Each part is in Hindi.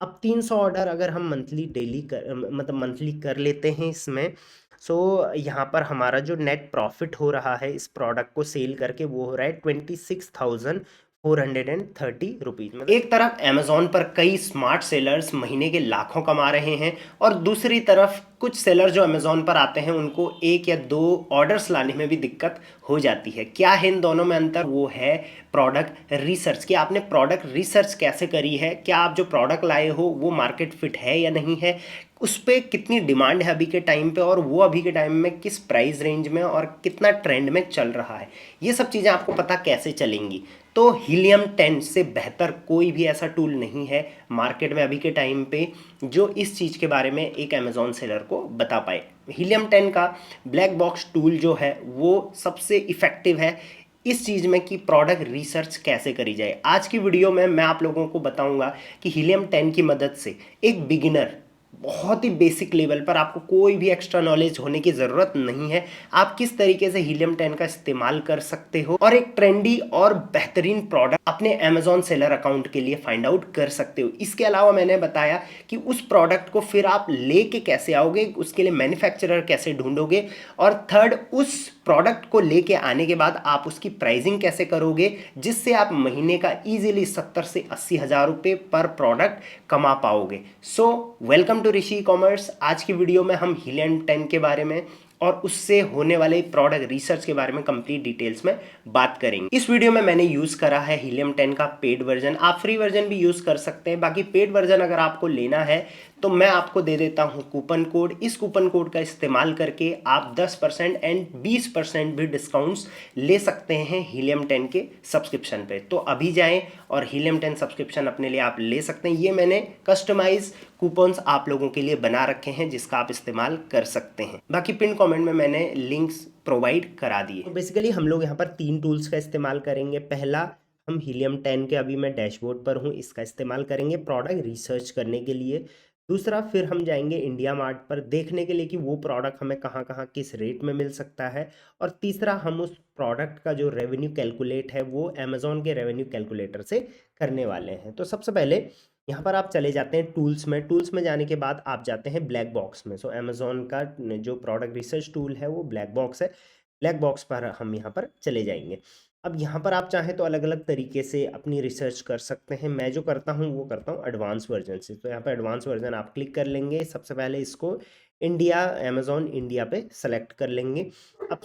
अब 300 ऑर्डर अगर हम मंथली डेली कर मतलब मंथली कर लेते हैं इसमें, सो यहाँ पर हमारा जो नेट प्रॉफिट हो रहा है इस प्रोडक्ट को सेल करके वो हो रहा है 26,430 रुपीज़। मतलब एक तरफ अमेजोन पर कई स्मार्ट सेलर्स महीने के लाखों कमा रहे हैं, और दूसरी तरफ कुछ सेलर जो अमेजोन पर आते हैं उनको एक या दो ऑर्डर्स लाने में भी दिक्कत हो जाती है। क्या है इन दोनों में अंतर? वो है प्रोडक्ट रिसर्च। कि आपने प्रोडक्ट रिसर्च कैसे करी है, क्या आप जो प्रोडक्ट लाए हो वो मार्केट फिट है या नहीं है, उस पर कितनी डिमांड है अभी के टाइम पे, और वो अभी के टाइम में किस प्राइस रेंज में और कितना ट्रेंड में चल रहा है, ये सब चीज़ें आपको पता कैसे चलेंगी। तो हीलियम 10 से बेहतर कोई भी ऐसा टूल नहीं है मार्केट में अभी के टाइम पे जो इस चीज़ के बारे में एक अमेजोन सेलर को बता पाए। हीलियम 10 का ब्लैक बॉक्स टूल जो है वो सबसे इफ़ेक्टिव है इस चीज़ में कि प्रोडक्ट रिसर्च कैसे करी जाए। आज की वीडियो में मैं आप लोगों को बताऊंगा कि हीलियम 10 की मदद से एक बिगिनर बहुत ही बेसिक लेवल पर, आपको कोई भी एक्स्ट्रा नॉलेज होने की ज़रूरत नहीं है, आप किस तरीके से हीलियम 10 का इस्तेमाल कर सकते हो और एक ट्रेंडी और बेहतरीन प्रोडक्ट अपने अमेजोन सेलर अकाउंट के लिए फाइंड आउट कर सकते हो। इसके अलावा मैंने बताया कि उस प्रोडक्ट को फिर आप लेके कैसे आओगे, उसके लिए मैन्युफैक्चरर कैसे ढूंढोगे, और थर्ड, उस प्रोडक्ट को लेके आने के बाद आप उसकी प्राइसिंग कैसे करोगे जिससे आप महीने का इजीली 70 से 80 हज़ार रुपये पर प्रोडक्ट कमा पाओगे। So welcome to Rishi commerce. आज की वीडियो में हम हीलियम 10 के बारे में और उससे होने वाले प्रोडक्ट रिसर्च के बारे में कंप्लीट डिटेल्स में बात करेंगे। इस वीडियो में मैंने यूज करा है हीलियम 10 का पेड वर्जन, आप फ्री वर्जन भी यूज कर सकते हैं। बाकी पेड वर्जन अगर आपको लेना है तो मैं आपको दे देता हूं कूपन कोड। इस कूपन कोड का इस्तेमाल करके आप 10% एंड 20% भी डिस्काउंट्स ले सकते हैं हीलियम 10 के सब्सक्रिप्शन पे। तो अभी जाएं और हीलियम 10 सब्सक्रिप्शन अपने लिए आप ले सकते हैं। ये मैंने कस्टमाइज कूपन्स आप लोगों के लिए बना रखे हैं जिसका आप इस्तेमाल कर सकते हैं। बाकी पिन कमेंट में मैंने लिंक्स प्रोवाइड करा दिए। तो बेसिकली हम लोग यहाँ पर 3 टूल्स का इस्तेमाल करेंगे। पहला, हम हीलियम 10 के, अभी मैं डैशबोर्ड पर हूँ, इसका इस्तेमाल करेंगे प्रोडक्ट रिसर्च करने के लिए। दूसरा, फिर हम जाएंगे इंडिया मार्ट पर देखने के लिए कि वो प्रोडक्ट हमें कहाँ कहाँ किस रेट में मिल सकता है। और तीसरा, हम उस प्रोडक्ट का जो रेवेन्यू कैलकुलेट है वो अमेजोन के रेवेन्यू कैलकुलेटर से करने वाले हैं। तो सबसे पहले यहाँ पर आप चले जाते हैं टूल्स में। टूल्स में जाने के बाद आप जाते हैं ब्लैक बॉक्स में। सो अमेजोन का जो प्रोडक्ट रिसर्च टूल है वो ब्लैक बॉक्स है। ब्लैक बॉक्स पर हम यहाँ पर चले जाएंगे। अब यहाँ पर आप चाहें तो अलग अलग तरीके से अपनी रिसर्च कर सकते हैं। मैं जो करता हूँ वो करता हूँ एडवांस वर्जन से। तो यहाँ पर एडवांस वर्जन आप क्लिक कर लेंगे। सबसे पहले इसको इंडिया, अमेजोन इंडिया पे सेलेक्ट कर लेंगे। अब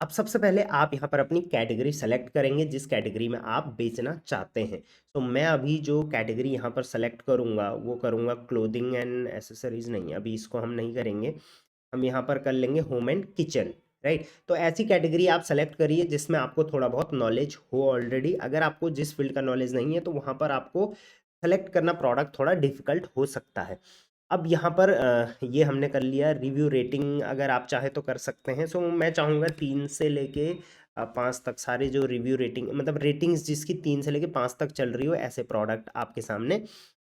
सबसे पहले आप यहाँ पर अपनी कैटेगरी सेलेक्ट करेंगे जिस कैटेगरी में आप बेचना चाहते हैं। तो मैं अभी जो कैटेगरी यहाँ पर सेलेक्ट करूँगा वो करूँगा क्लोथिंग एंड एसेसरीज। नहीं, अभी इसको हम नहीं करेंगे, हम यहाँ पर कर लेंगे होम एंड किचन। राइट, तो ऐसी कैटेगरी आप सेलेक्ट करिए जिसमें आपको थोड़ा बहुत नॉलेज हो ऑलरेडी। अगर आपको जिस फील्ड का नॉलेज नहीं है तो वहाँ पर आपको सेलेक्ट करना प्रोडक्ट थोड़ा डिफिकल्ट हो सकता है। अब यहाँ पर ये हमने कर लिया। रिव्यू रेटिंग अगर आप चाहे तो कर सकते हैं। सो मैं चाहूँगा 3 से लेके 5 तक सारे जो रिव्यू रेटिंग, मतलब रेटिंग्स जिसकी 3 से लेके 5 तक चल रही हो, ऐसे प्रोडक्ट आपके सामने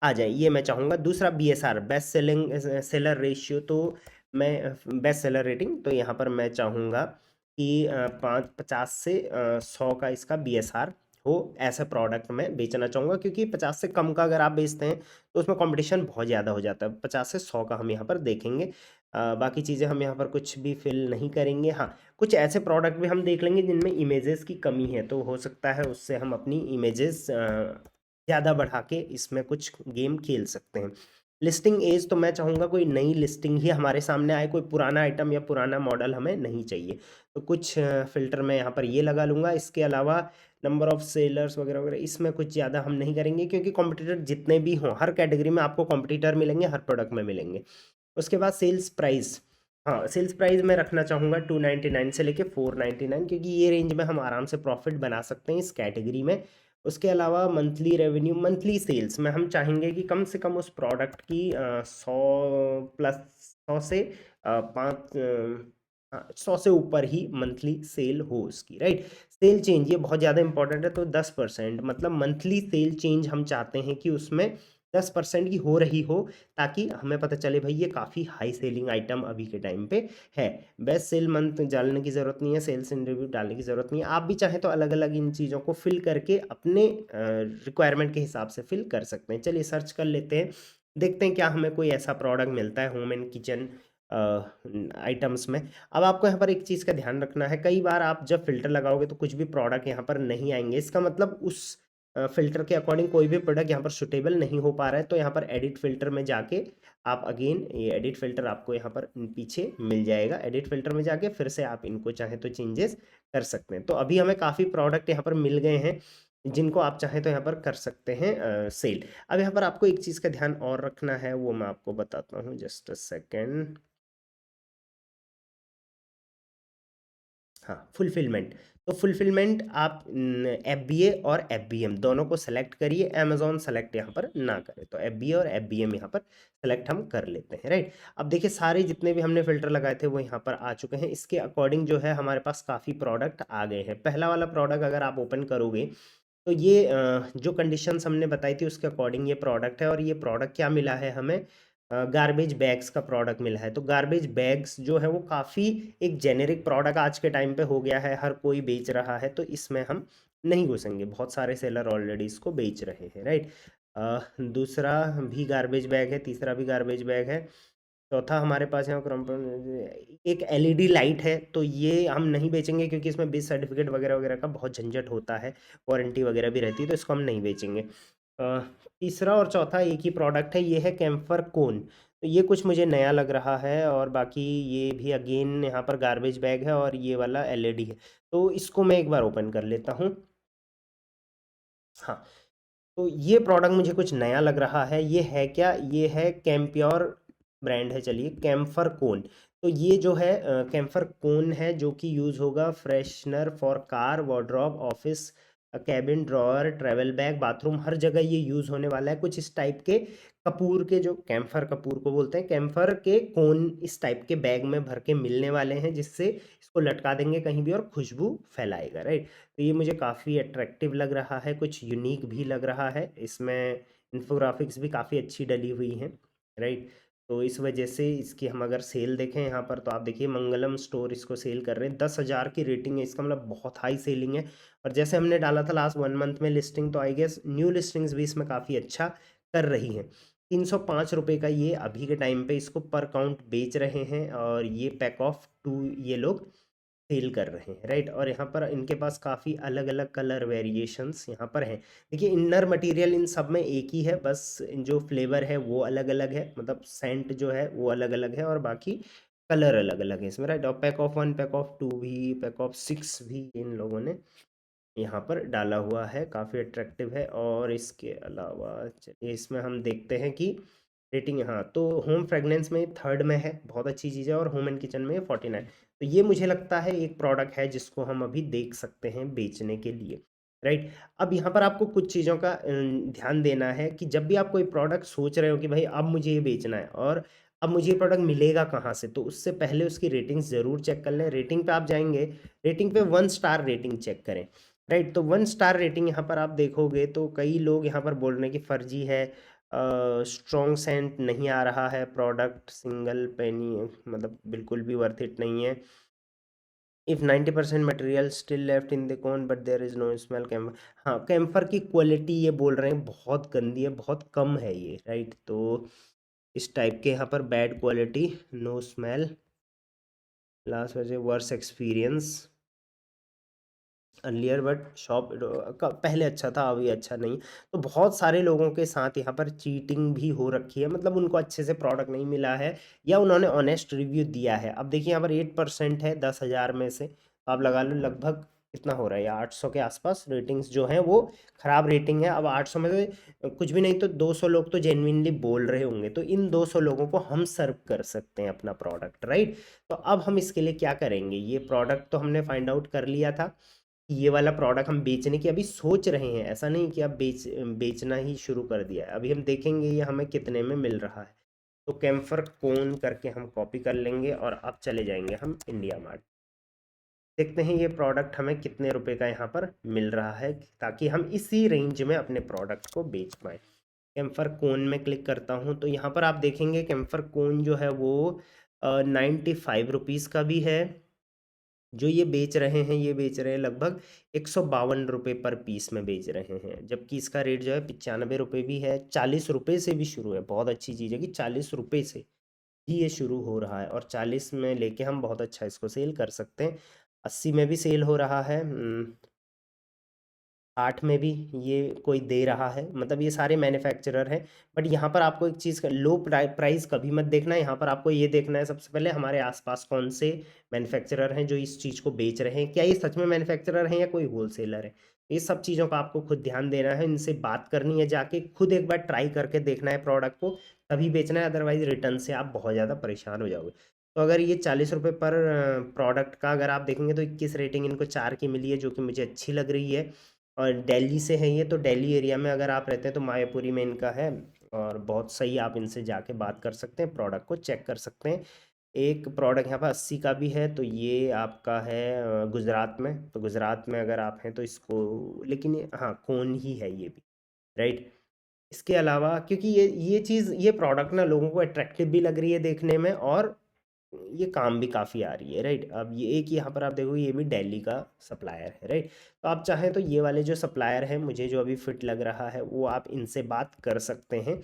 आ जाए, ये मैं चाहूँगा। दूसरा, BSR, best selling seller ratio. तो मैं बेस्ट सेलर रेटिंग, तो यहाँ पर मैं चाहूँगा कि 50 से 100 का इसका BSR हो। ऐसा प्रोडक्ट मैं बेचना चाहूँगा क्योंकि 50 से कम का अगर आप बेचते हैं तो उसमें कंपटीशन बहुत ज़्यादा हो जाता है। 50 से 100 का हम यहाँ पर देखेंगे। बाकी चीज़ें हम यहाँ पर कुछ भी फिल नहीं करेंगे। हाँ, कुछ ऐसे प्रोडक्ट भी हम देख लेंगे जिनमें इमेजेस की कमी है, तो हो सकता है उससे हम अपनी इमेजेस ज़्यादा बढ़ा के इसमें कुछ गेम खेल सकते हैं। लिस्टिंग एज, तो मैं चाहूँगा कोई नई लिस्टिंग ही हमारे सामने आए, कोई पुराना आइटम या पुराना मॉडल हमें नहीं चाहिए। तो कुछ फ़िल्टर मैं यहाँ पर ये लगा लूँगा। इसके अलावा नंबर ऑफ़ सेलर्स वगैरह वगैरह इसमें कुछ ज़्यादा हम नहीं करेंगे क्योंकि कॉम्पिटिटर जितने भी हों, हर कैटेगरी में आपको कॉम्पिटिटर मिलेंगे, हर प्रोडक्ट में मिलेंगे। उसके बाद सेल्स प्राइस, हाँ, सेल्स प्राइस मैं रखना चाहूँगा 299 से लेके 499 क्योंकि ये रेंज में हम आराम से प्रॉफिट बना सकते हैं इस कैटेगरी में। उसके अलावा मंथली रेवेन्यू, मंथली सेल्स में हम चाहेंगे कि कम से कम उस प्रोडक्ट की 100 प्लस, 100 से 5 हाँ, 100 से ऊपर ही मंथली सेल हो उसकी, राइट। सेल चेंज ये बहुत ज़्यादा इंपॉर्टेंट है, तो 10% मतलब मंथली सेल चेंज हम चाहते हैं कि उसमें 10% की हो रही हो, ताकि हमें पता चले भाई ये काफ़ी हाई सेलिंग आइटम अभी के टाइम पे है। बेस्ट सेल मंथ डालने की ज़रूरत नहीं है, सेल्स इन रिव्यू डालने की ज़रूरत नहीं है, आप भी चाहें तो अलग अलग इन चीज़ों को फिल करके अपने रिक्वायरमेंट के हिसाब से फिल कर सकते हैं। चलिए सर्च कर लेते हैं, देखते हैं क्या हमें कोई ऐसा प्रोडक्ट मिलता है होम एंड किचन आइटम्स में। अब आपको यहाँ पर एक चीज़ का ध्यान रखना है, कई बार आप जब फ़िल्टर लगाओगे तो कुछ भी प्रोडक्ट यहाँ पर नहीं आएँगे, इसका मतलब उस फ़िल्टर के अकॉर्डिंग कोई भी प्रोडक्ट यहाँ पर सूटेबल नहीं हो पा रहा है, तो यहाँ पर एडिट फ़िल्टर में जाके आप अगेन ये एडिट फ़िल्टर आपको यहाँ पर पीछे मिल जाएगा, एडिट फ़िल्टर में जाके फिर से आप इनको चाहें तो चेंजेस कर सकते हैं। तो अभी हमें काफ़ी प्रोडक्ट यहाँ पर मिल गए हैं, जिनको आप चाहें तो यहाँ पर कर सकते हैं सेल। अब यहाँ पर आपको एक चीज़ का ध्यान और रखना है, वो मैं आपको बताता हूँ, जस्ट अ सेकेंड। हाँ, फुलफिलमेंट। तो फुलफिलमेंट आप एफबीए और एफबीएम दोनों को सेलेक्ट करिए, अमेज़न सेलेक्ट यहाँ पर ना करें, तो एफबीए और एफबीएम यहाँ पर सेलेक्ट हम कर लेते हैं, राइट। अब देखिए सारे जितने भी हमने फ़िल्टर लगाए थे वो यहाँ पर आ चुके हैं, इसके अकॉर्डिंग जो है हमारे पास काफ़ी प्रोडक्ट आ गए हैं। पहला वाला प्रोडक्ट अगर आप ओपन करोगे तो ये जो कंडीशंस हमने बताई थी उसके अकॉर्डिंग ये प्रोडक्ट है, और ये प्रोडक्ट क्या मिला है हमें, गार्बेज बैग्स का प्रोडक्ट मिला है। तो गार्बेज बैग्स जो है वो काफ़ी एक जेनेरिक प्रोडक्ट आज के टाइम पे हो गया है, हर कोई बेच रहा है, तो इसमें हम नहीं घुसेंगे, बहुत सारे सेलर ऑलरेडी इसको बेच रहे हैं, राइट। दूसरा भी गार्बेज बैग है, तीसरा भी गार्बेज बैग है, चौथा हमारे पास यहाँ एक एलईडी लाइट है, तो ये हम नहीं बेचेंगे क्योंकि इसमें बेच सर्टिफिकेट वगैरह वगैरह का बहुत झंझट होता है, वारंटी वगैरह भी रहती है, तो इसको हम नहीं बेचेंगे। तीसरा और चौथा एक ही प्रोडक्ट है, ये है कैम्फर कोन, तो ये कुछ मुझे नया लग रहा है, और बाकी ये भी अगेन यहाँ पर गार्बेज बैग है, और ये वाला एलईडी है, तो इसको मैं एक बार ओपन कर लेता हूँ। हाँ, तो ये प्रोडक्ट मुझे कुछ नया लग रहा है, ये है क्या, ये है कैंप्योर ब्रांड है, चलिए कैम्फर कोन। तो ये जो है कैम्फर कोन है, जो कि यूज़ होगा freshener for car, wardrobe, office, cabin, drawer, travel bag, bathroom, हर जगह ये यूज़ होने वाला है। कुछ इस टाइप के कपूर के, जो कैम्फर कपूर को बोलते हैं, कैम्फर के कोन इस टाइप के बैग में भर के मिलने वाले हैं, जिससे इसको लटका देंगे कहीं भी और खुशबू फैलाएगा, राइट। तो ये मुझे काफ़ी अट्रैक्टिव लग रहा है, कुछ यूनिक भी लग रहा है, इसमें इन्फोग्राफिक्स भी काफ़ी अच्छी डली हुई हैं, राइट। तो इस वजह से इसकी हम अगर सेल देखें यहाँ पर, तो आप देखिए मंगलम स्टोर इसको सेल कर रहे हैं, 10,000 की रेटिंग है, इसका मतलब बहुत हाई सेलिंग है। और जैसे हमने डाला था लास्ट 1 मंथ में लिस्टिंग, तो आई गेस न्यू लिस्टिंग्स भी इसमें काफ़ी अच्छा कर रही हैं। 305 रुपये का ये अभी के टाइम पे इसको पर काउंट बेच रहे हैं, और ये पैक ऑफ 2 ये लोग सेल कर रहे हैं, राइट। और यहाँ पर इनके पास काफ़ी अलग अलग कलर वेरिएशंस यहाँ पर हैं। देखिए इनर मटेरियल इन सब में एक ही है, बस जो फ्लेवर है वो अलग अलग है, मतलब सेंट जो है वो अलग अलग है, और बाकी कलर अलग अलग है इसमें, राइट। और पैक ऑफ 1, पैक ऑफ 2 भी, पैक ऑफ 6 भी इन लोगों ने यहाँ पर डाला हुआ है, काफ़ी अट्रैक्टिव है। और इसके अलावा चलिए इसमें हम देखते हैं कि रेटिंग, हाँ, तो होम फ्रेगनेंस में थर्ड में है, बहुत अच्छी चीज़ है, और होम एंड किचन में 49। तो ये मुझे लगता है एक प्रोडक्ट है जिसको हम अभी देख सकते हैं बेचने के लिए, राइट। अब यहाँ पर आपको कुछ चीज़ों का ध्यान देना है कि जब भी आप कोई प्रोडक्ट सोच रहे हो कि भाई अब मुझे ये बेचना है, और अब मुझे ये प्रोडक्ट मिलेगा कहाँ से, तो उससे पहले उसकी रेटिंग्स ज़रूर चेक कर लें। रेटिंग पे आप जाएंगे, रेटिंग पे 1 स्टार रेटिंग चेक करें, राइट। तो 1 स्टार रेटिंग यहाँ पर आप देखोगे तो कई लोग यहाँ पर बोल रहे हैं कि फर्जी है, स्ट्रॉन्ग सेंट नहीं आ रहा है, प्रोडक्ट सिंगल पेनी, मतलब बिल्कुल भी वर्थ इट नहीं है। If 90% material still left in the cone but there is no smell camphor, हाँ, कैम्फर की क्वालिटी ये बोल रहे हैं बहुत गंदी है, बहुत कम है ये, राइट। तो इस टाइप के यहाँ पर bad quality, no smell, last वजह worse experience earlier, but shop पहले अच्छा था अभी अच्छा नहीं। तो बहुत सारे लोगों के साथ यहाँ पर चीटिंग भी हो रखी है, मतलब उनको अच्छे से प्रोडक्ट नहीं मिला है, या उन्होंने ऑनेस्ट रिव्यू दिया है। अब देखिए यहाँ पर 8% है 10,000 में से, तो आप लगा लो लगभग कितना हो रहा है, 800 के आसपास रेटिंग्स जो हैं वो ख़राब रेटिंग है। अब 800 में से कुछ भी नहीं तो 200 लोग तो जेन्युइनली बोल रहे होंगे, तो इन 200 लोगों को हम सर्व कर सकते हैं अपना प्रोडक्ट, राइट। तो अब हम इसके लिए क्या करेंगे, ये प्रोडक्ट तो हमने फाइंड आउट कर लिया था, ये वाला प्रोडक्ट हम बेचने की अभी सोच रहे हैं, ऐसा नहीं कि अब बेचना ही शुरू कर दिया है। अभी हम देखेंगे ये हमें कितने में मिल रहा है। तो कैम्फर कोन करके हम कॉपी कर लेंगे और अब चले जाएंगे हम इंडिया मार्ट। देखते हैं ये प्रोडक्ट हमें कितने रुपए का यहाँ पर मिल रहा है, ताकि हम इसी रेंज में अपने प्रोडक्ट को बेच पाएँ। कैम्फर कोन में क्लिक करता हूँ तो यहाँ पर आप देखेंगे कैम्फर कोन जो है वो 95 रुपीज़ का भी है। जो ये बेच रहे हैं, ये बेच रहे हैं लगभग 152 रुपये पर पीस में बेच रहे हैं, जबकि इसका रेट जो है 95 रुपये भी है। 40 रुपये से भी शुरू है, बहुत अच्छी चीज़ है कि 40 रुपये से ही ये शुरू हो रहा है, और 40 में लेके हम बहुत अच्छा इसको सेल कर सकते हैं। 80 में भी सेल हो रहा है, 8 में भी ये कोई दे रहा है, मतलब ये सारे मैन्युफैक्चरर हैं। बट यहाँ पर आपको एक चीज़ का लो प्राइस कभी मत देखना है, यहाँ पर आपको ये देखना है सबसे पहले हमारे आसपास कौन से मैन्युफैक्चरर हैं जो इस चीज़ को बेच रहे हैं, क्या ये सच में मैन्युफैक्चरर हैं या कोई होलसेलर है। ये सब चीज़ों का आपको खुद ध्यान देना है, इनसे बात करनी है, जाके खुद एक बार ट्राई करके देखना है प्रोडक्ट को, तभी बेचना है, अदरवाइज रिटर्न से आप बहुत ज़्यादा परेशान हो जाओगे। तो अगर ये 40 रुपये पर प्रोडक्ट का अगर आप देखेंगे तो 21 रेटिंग इनको 4 की मिली है, जो कि मुझे अच्छी लग रही है। और दिल्ली से है ये, तो दिल्ली एरिया में अगर आप रहते हैं तो मायापुरी में इनका है, और बहुत सही, आप इनसे जाके बात कर सकते हैं, प्रोडक्ट को चेक कर सकते हैं। एक प्रोडक्ट यहाँ पर 80 का भी है, तो ये आपका है गुजरात में, तो गुजरात में अगर आप हैं तो इसको, लेकिन हाँ कौन ही है ये भी, राइट। इसके अलावा क्योंकि ये चीज़, ये प्रोडक्ट ना लोगों को अट्रैक्टिव भी लग रही है देखने में, और ये काम भी काफ़ी आ रही है, राइट। अब ये एक यहाँ पर आप देखो, ये भी दिल्ली का सप्लायर है, राइट। तो आप चाहें तो ये वाले जो सप्लायर हैं, मुझे जो अभी फिट लग रहा है, वो आप इनसे बात कर सकते हैं,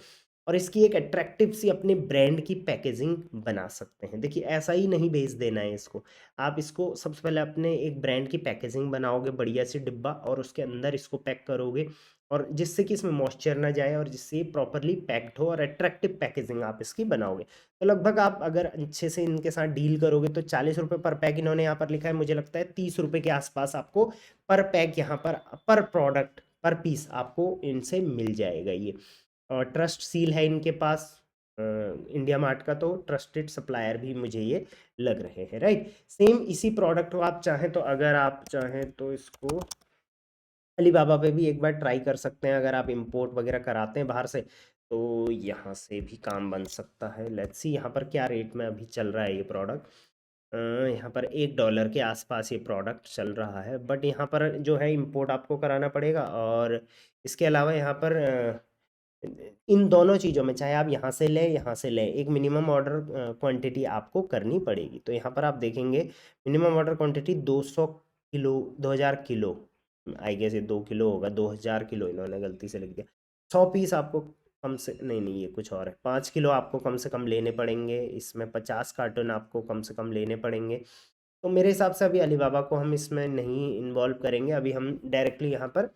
और इसकी एक अट्रैक्टिव सी अपने ब्रांड की पैकेजिंग बना सकते हैं। देखिए ऐसा ही नहीं भेज देना है इसको, आप इसको सबसे पहले अपने एक ब्रांड की पैकेजिंग बनाओगे, बढ़िया सी डिब्बा, और उसके अंदर इसको पैक करोगे, और जिससे कि इसमें मॉइस्चर ना जाए, और जिससे ये प्रॉपरली पैक्ड हो, और अट्रैक्टिव पैकेजिंग आप इसकी बनाओगे। तो लगभग आप अगर अच्छे से इनके साथ डील करोगे तो 40 रुपये पर पैक इन्होंने यहाँ पर लिखा है, मुझे लगता है 30 रुपये के आसपास आपको पर पैक यहाँ पर प्रोडक्ट पर पीस आपको इनसे मिल जाएगा ये। और ट्रस्ट सील है इनके पास इंडिया मार्ट का, तो ट्रस्टेड सप्लायर भी मुझे ये लग रहे हैं, राइट। सेम इसी प्रोडक्ट को आप चाहें तो, अगर आप चाहें तो इसको अलीबाबा पे भी एक बार ट्राई कर सकते हैं, अगर आप इंपोर्ट वगैरह कराते हैं बाहर से, तो यहाँ से भी काम बन सकता है। लेट्स सी यहाँ पर क्या रेट में अभी चल रहा है ये प्रोडक्ट। यहाँ पर $1 के आसपास ये प्रोडक्ट चल रहा है, बट यहाँ पर जो है इंपोर्ट आपको कराना पड़ेगा, और इसके अलावा यहाँ पर इन दोनों चीज़ों में, चाहे आप यहाँ से लें यहाँ से लें, एक मिनिमम ऑर्डर क्वांटिटी आपको करनी पड़ेगी। तो यहाँ पर आप देखेंगे minimum order quantity 200 kilo, 2000 kilo, I guess ये 2 किलो होगा, 2000 किलो इन्होंने गलती से लिख दिया। 100 पीस आपको कम से, नहीं नहीं ये कुछ और है, 5 किलो आपको कम से कम लेने पड़ेंगे, इसमें 50 कार्टन आपको कम से कम लेने पड़ेंगे। तो मेरे हिसाब से अभी अलीबाबा को हम इसमें नहीं इन्वॉल्व करेंगे, अभी हम डायरेक्टली यहाँ पर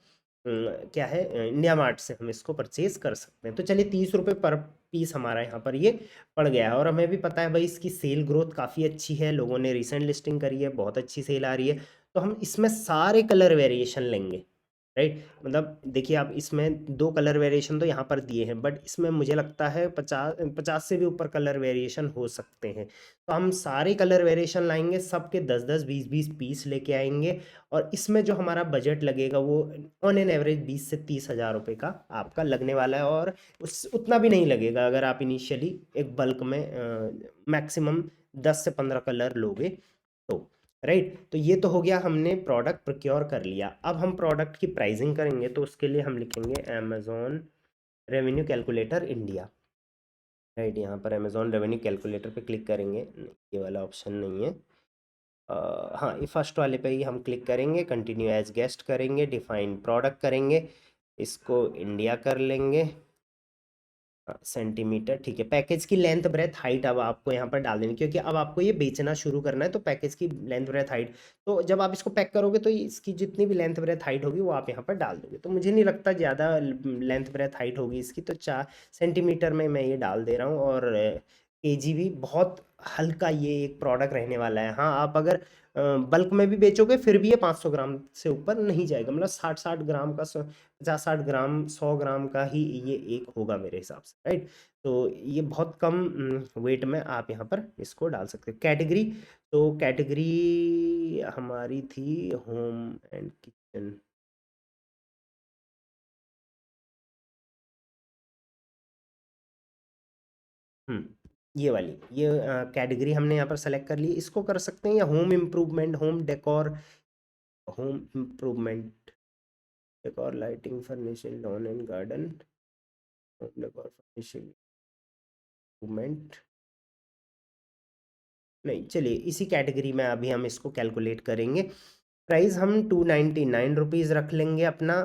क्या है, इंडिया मार्ट से हम इसको परचेज कर सकते हैं। तो चलिए 30 रुपये पर पीस हमारा यहाँ पर ये पड़ गया है, और हमें भी पता है भाई इसकी सेल ग्रोथ काफ़ी अच्छी है, लोगों ने रिसेंट लिस्टिंग करी है, बहुत अच्छी सेल आ रही है। तो हम इसमें सारे कलर वेरिएशन लेंगे, राइट। मतलब देखिए आप इसमें 2 कलर वेरिएशन तो यहाँ पर दिए हैं, बट इसमें मुझे लगता है 50 से भी ऊपर कलर वेरिएशन हो सकते हैं। तो हम सारे कलर वेरिएशन लाएंगे, सबके 10-10 20-20 पीस लेके आएंगे, और इसमें जो हमारा बजट लगेगा वो ऑन एन एवरेज 20 से 30 हज़ार रुपये का आपका लगने वाला है, और उस उतना भी नहीं लगेगा अगर आप इनिशियली एक बल्क में मैक्सिमम 10 से 15 कलर लोगे तो, राइट। तो ये तो हो गया, हमने प्रोडक्ट प्रोक्योर कर लिया। अब हम प्रोडक्ट की प्राइसिंग करेंगे, तो उसके लिए हम लिखेंगे Amazon revenue calculator India, right. यहाँ पर अमेज़ॉन रेवेन्यू कैलकुलेटर पे क्लिक करेंगे, नहीं, ये वाला ऑप्शन नहीं है। हाँ ये फर्स्ट वाले पे ही हम क्लिक करेंगे, कंटिन्यू एज गेस्ट करेंगे, डिफाइन प्रोडक्ट करेंगे, इसको इंडिया कर लेंगे, सेंटीमीटर, ठीक है। पैकेज की लेंथ ब्रेथ हाइट अब आपको यहाँ पर डाल देनी, क्योंकि अब आपको ये बेचना शुरू करना है, तो पैकेज की लेंथ ब्रेथ हाइट, तो जब आप इसको पैक करोगे तो इसकी जितनी भी लेंथ ब्रेथ हाइट होगी वो आप यहाँ पर डाल दोगे। तो मुझे नहीं लगता ज़्यादा लेंथ ब्रेथ हाइट होगी इसकी, तो 4 सेंटीमीटर में मैं ये डाल दे रहा हूँ। और केजी भी बहुत हल्का ये एक प्रोडक्ट रहने वाला है। हाँ आप अगर बल्क में भी बेचोगे फिर भी ये 500 ग्राम से ऊपर नहीं जाएगा, मतलब 60-60 ग्राम का, 50-60 ग्राम, 100 ग्राम का ही ये एक होगा मेरे हिसाब से, राइट। तो ये बहुत कम वेट में आप यहाँ पर इसको डाल सकते हो। कैटेगरी, तो कैटेगरी हमारी थी होम एंड किचन, ये वाली ये कैटेगरी हमने यहाँ पर सेलेक्ट कर ली। इसको कर सकते हैं या home improvement, home decor, home improvement, decor, lighting, furnishing, lawn and garden, home decor, furnishing, improvement. नहीं, चलिए इसी कैटेगरी में अभी हम इसको कैलकुलेट करेंगे। प्राइस हम 299 रुपीज़ रख लेंगे अपना।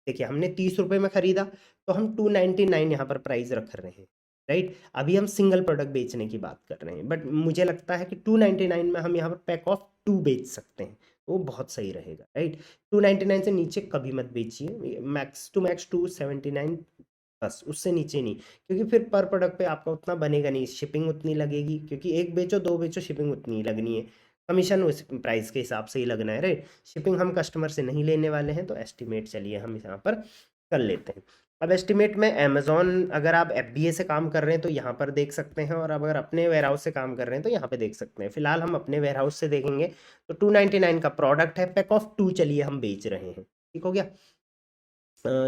देखिए हमने 30 रुपये में ख़रीदा, तो हम 299 यहाँ पर प्राइस रख रहे हैं, राइट। अभी हम सिंगल प्रोडक्ट बेचने की बात कर रहे हैं, बट मुझे लगता है कि 299 में हम यहाँ पर पैक ऑफ 2 बेच सकते हैं, वो बहुत सही रहेगा, राइट। 299 से नीचे कभी मत बेचिए, मैक्स टू मैक्स 279, बस उससे नीचे नहीं, क्योंकि फिर पर प्रोडक्ट पे आपका उतना बनेगा नहीं, शिपिंग उतनी लगेगी, क्योंकि एक बेचो दो बेचो शिपिंग उतनी ही लगनी है, कमीशन उस प्राइस के हिसाब से ही लगना है, राइट। शिपिंग हम कस्टमर से नहीं लेने वाले हैं, तो एस्टिमेट चलिए हम यहाँ पर कर लेते हैं। अब एस्टिमेट में अमेजोन, अगर आप FBA से काम कर रहे हैं तो यहाँ पर देख सकते हैं, और अगर अपने वेयरहाउस से काम कर रहे हैं तो यहाँ पे देख सकते हैं। फिलहाल हम अपने वेयरहाउस से देखेंगे, तो 299 का प्रोडक्ट है, पैक ऑफ 2 चलिए हम बेच रहे हैं, ठीक हो गया।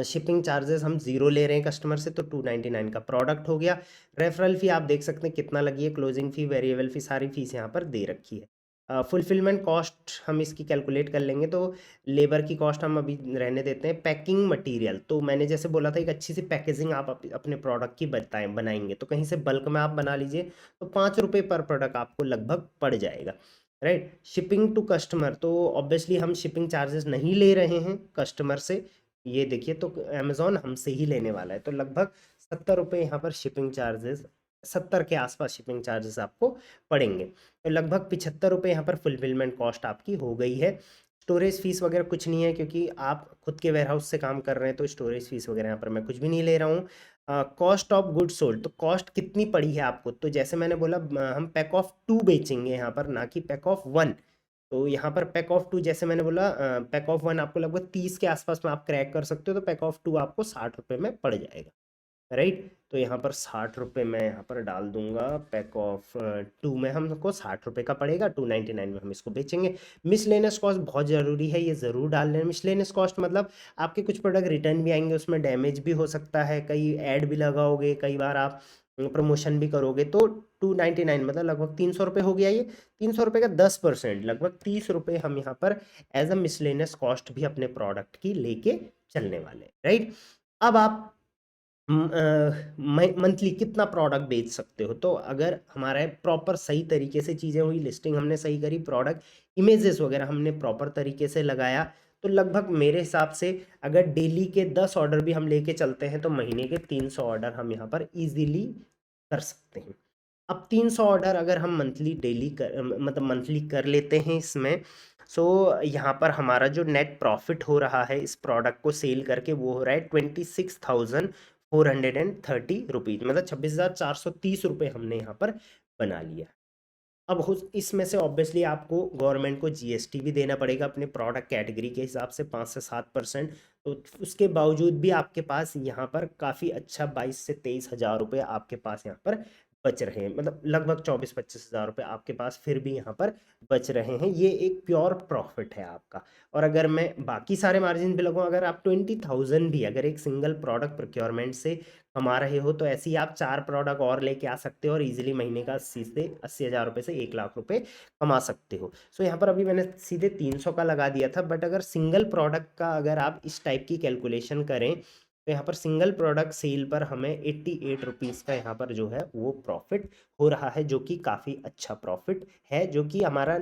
शिपिंग चार्जेस हम 0 ले रहे हैं कस्टमर से, तो 299 का प्रोडक्ट हो गया। रेफरल फी आप देख सकते हैं कितना लगी है, क्लोजिंग फी, वेरिएबल फी, सारी फीस यहाँ पर दे रखी है। फुलफिलमेंट कॉस्ट हम इसकी कैलकुलेट कर लेंगे, तो लेबर की कॉस्ट हम अभी रहने देते हैं। पैकिंग मटेरियल, तो मैंने जैसे बोला था एक अच्छी सी पैकेजिंग आप अपने प्रोडक्ट की बनाएंगे, तो कहीं से बल्क में आप बना लीजिए, तो 5 रुपये पर प्रोडक्ट आपको लगभग पड़ जाएगा, राइट। शिपिंग टू कस्टमर, तो ऑब्वियसली हम शिपिंग चार्जेस नहीं ले रहे हैं कस्टमर से, ये देखिए, तो अमेजोन हमसे ही लेने वाला है, तो लगभग 70 रुपये यहाँ पर शिपिंग चार्जेस, 70 के आसपास शिपिंग चार्जेस आपको पड़ेंगे, तो लगभग 75 रुपये यहाँ पर फुलफिलमेंट कॉस्ट आपकी हो गई है। स्टोरेज फीस वगैरह कुछ नहीं है, क्योंकि आप खुद के वेयरहाउस से काम कर रहे हैं, तो स्टोरेज फीस वगैरह यहाँ पर मैं कुछ भी नहीं ले रहा हूँ। कॉस्ट ऑफ गुड सोल्ड, तो कॉस्ट कितनी पड़ी है आपको, तो जैसे मैंने बोला हम पैक ऑफ 2 बेचेंगे यहाँ पर, ना कि पैक ऑफ 1। तो यहाँ पर पैक ऑफ 2, जैसे मैंने बोला पैक ऑफ 1 आपको लगभग 30 के आसपास में आप क्रैक कर सकते हो, तो पैक ऑफ 2 आपको 60 रुपये में पड़ जाएगा, राइट। तो यहाँ पर 60 रुपये मैं यहाँ पर डाल दूंगा, पैक ऑफ 2 में हमको 60 रुपये का पड़ेगा, 299 में हम इसको बेचेंगे। मिसलेनियस कॉस्ट बहुत ज़रूरी है, ये ज़रूर डाल लें। मिसलेनियस कॉस्ट मतलब आपके कुछ प्रोडक्ट रिटर्न भी आएंगे, उसमें डैमेज भी हो सकता है, कई ऐड भी लगाओगे, कई बार आप प्रमोशन भी करोगे, तो 299 मतलब लगभग 300 रुपये हो गया। ये 300 रुपये का 10%, लगभग 30 रुपये हम यहाँ पर एज अ मिसलेनियस कॉस्ट भी अपने प्रोडक्ट की लेके चलने वाले, राइट। अब आप मंथली कितना प्रोडक्ट बेच सकते हो, तो अगर हमारा प्रॉपर सही तरीके से चीज़ें हुई, लिस्टिंग हमने सही करी, प्रोडक्ट इमेजेस वगैरह हमने प्रॉपर तरीके से लगाया, तो लगभग मेरे हिसाब से अगर डेली के 10 ऑर्डर भी हम लेके चलते हैं, तो महीने के 300 ऑर्डर हम यहाँ पर इजीली कर सकते हैं। अब 300 ऑर्डर अगर हम मंथली डेली कर मतलब मंथली कर लेते हैं इसमें, सो यहाँ पर हमारा जो नेट प्रॉफिट हो रहा है इस प्रोडक्ट को सेल करके, वो हो रहा है 26,430 रुपीज़, मतलब 26,430 रुपये हमने यहाँ पर बना लिया। अब हो इसमें से ऑब्वियसली आपको गवर्नमेंट को GST भी देना पड़ेगा अपने प्रोडक्ट कैटेगरी के हिसाब से, 5 से 7%। तो उसके बावजूद भी आपके पास यहाँ पर काफ़ी अच्छा 22 से 23 हज़ार रुपये आपके पास यहाँ पर बच रहे हैं, मतलब लगभग 24-25 हज़ार रुपये आपके पास फिर भी यहाँ पर बच रहे हैं। ये एक प्योर प्रॉफिट है आपका। और अगर मैं बाकी सारे मार्जिन पे लगूँ, अगर आप 20,000 भी अगर एक सिंगल प्रोडक्ट प्रोक्योरमेंट से कमा रहे हो, तो ऐसे ही आप 4 प्रोडक्ट और लेके आ सकते हो, और इजीली महीने का 80 हज़ार रुपये से 1 लाख रुपये कमा सकते हो। सो यहाँ पर अभी मैंने सीधे 300 का लगा दिया था, बट अगर सिंगल प्रोडक्ट का अगर आप इस टाइप की कैलकुलेशन करें, तो यहाँ पर सिंगल प्रोडक्ट सेल पर हमें 88 रुपीज़ का यहाँ पर जो है वो प्रॉफिट हो रहा है, जो कि काफ़ी अच्छा प्रॉफिट है, जो कि हमारा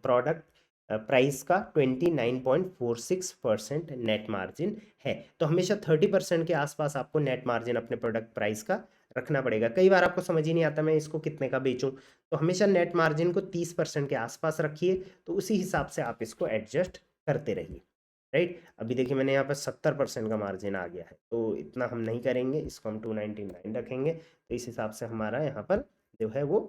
प्रोडक्ट प्राइस का 29.46% नेट मार्जिन है। तो हमेशा 30% के आसपास आपको नेट मार्जिन अपने प्रोडक्ट प्राइस का रखना पड़ेगा। कई बार आपको समझ ही नहीं आता मैं इसको कितने का बेचूं, तो हमेशा नेट मार्जिन को 30% के आसपास रखिए, तो उसी हिसाब से आप इसको एडजस्ट करते रहिए, राइट। अभी देखिए मैंने यहाँ पर 70% का मार्जिन आ गया है, तो इतना हम नहीं करेंगे, इसको हम 299 रखेंगे, तो इस हिसाब से हमारा यहाँ पर जो है वो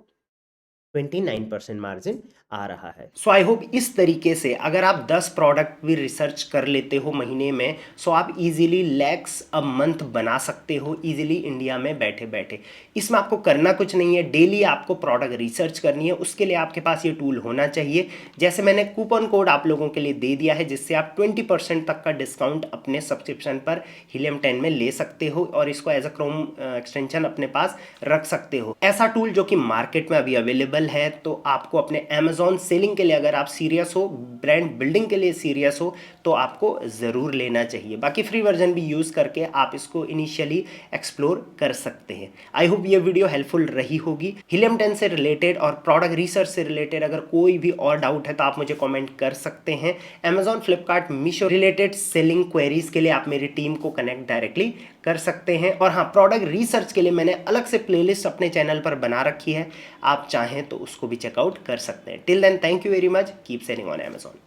29% मार्जिन आ रहा है। सो आई होप इस तरीके से अगर आप 10 प्रोडक्ट भी रिसर्च कर लेते हो महीने में, सो आप इजीली लैक्स अ मंथ बना सकते हो इजीली इंडिया में बैठे बैठे। इसमें आपको करना कुछ नहीं है, डेली आपको प्रोडक्ट रिसर्च करनी है, उसके लिए आपके पास ये टूल होना चाहिए। जैसे मैंने कूपन कोड आप लोगों के लिए दे दिया है, जिससे आप 20% तक का डिस्काउंट अपने सब्सक्रिप्शन पर हीलियम 10 में ले सकते हो और इसको एज अ क्रोम एक्सटेंशन अपने पास रख सकते हो। ऐसा टूल जो कि मार्केट में अभी अवेलेबल है, तो आपको अपने Amazon सेलिंग के लिए अगर आप सीरियस हो, ब्रांड बिल्डिंग के लिए सीरियस हो, तो आपको ज़रूर लेना चाहिए। बाकी फ्री वर्जन भी यूज़ करके आप इसको इनिशियली एक्सप्लोर कर सकते हैं। आई होप ये वीडियो हेल्पफुल रही होगी। हीलियम 10 से रिलेटेड और प्रोडक्ट रिसर्च से रिलेटेड अगर कोई भी और डाउट है तो आप मुझे कमेंट कर सकते हैं। Amazon, Flipkart, Meesho related selling queries के लिए आप मेरी टीम को कनेक्ट डायरेक्टली कर सकते हैं। और हाँ, प्रोडक्ट रिसर्च के लिए मैंने अलग से प्लेलिस्ट अपने चैनल पर बना रखी है, आप चाहें तो उसको भी चेकआउट कर सकते हैं। Till then, thank you very much, keep selling on Amazon।